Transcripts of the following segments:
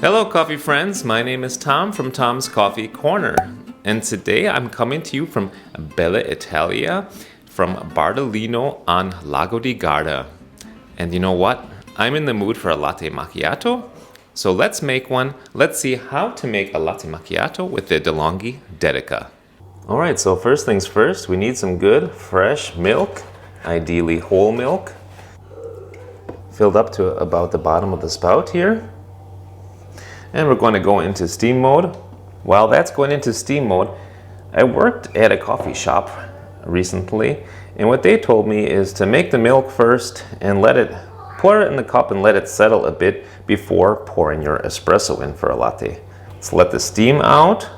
Hello coffee friends, my name is Tom from Tom's Coffee Corner, and today I'm coming to you from Bella Italia from Bardolino on Lago di Garda. And you know what? I'm in the mood for a latte macchiato, so let's make one. Let's see how to make a latte macchiato with the DeLonghi Dedica. Alright, so first things first, we need some good fresh milk, ideally whole milk, filled up to about the bottom of the spout here. And we're going to go into steam mode. While that's going into steam mode, I worked at a coffee shop recently, and what they told me is to make the milk first and pour it in the cup and let it settle a bit before pouring your espresso in for a latte. Let's let the steam out.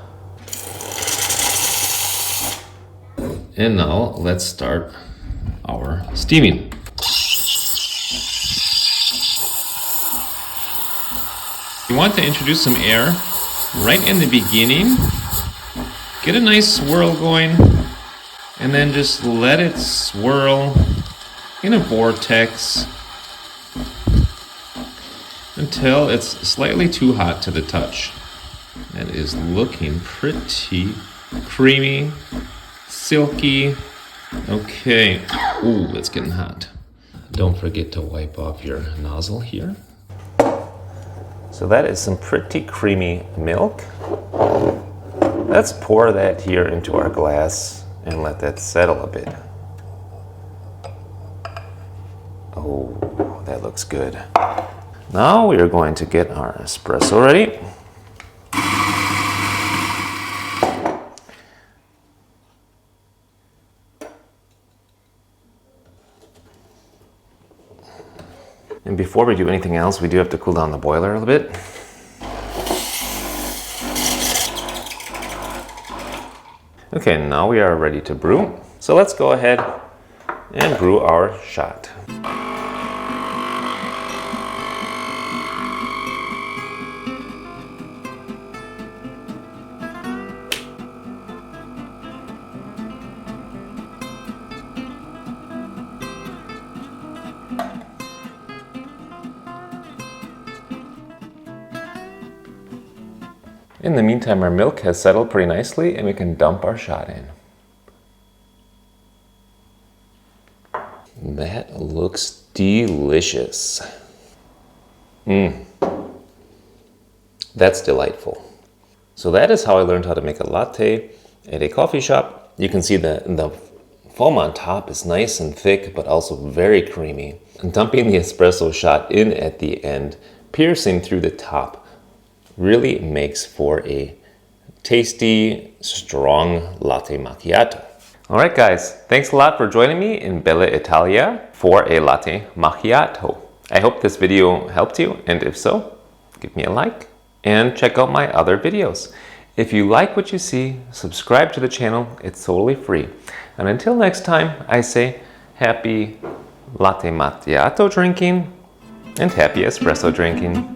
And now let's start our steaming. You want to introduce some air right in the beginning. Get a nice swirl going, and then just let it swirl in a vortex until it's slightly too hot to the touch. That is looking pretty creamy, silky. Okay. Ooh, it's getting hot. Don't forget to wipe off your nozzle here. So that is some pretty creamy milk. Let's pour that here into our glass and let that settle a bit. Oh, that looks good. Now we are going to get our espresso ready. And before we do anything else, we do have to cool down the boiler a little bit. Okay, now we are ready to brew. So let's go ahead and brew our shot. In the meantime, our milk has settled pretty nicely and we can dump our shot in. That looks delicious. That's delightful. So that is how I learned how to make a latte at a coffee shop. You can see the foam on top is nice and thick, but also very creamy. And dumping the espresso shot in at the end, piercing through the top, really makes for a tasty, strong latte macchiato. All right, guys, thanks a lot for joining me in Bella Italia for a latte macchiato. I hope this video helped you, and if so, give me a like and check out my other videos. If you like what you see, subscribe to the channel. It's totally free. And until next time, I say happy latte macchiato drinking and happy espresso drinking.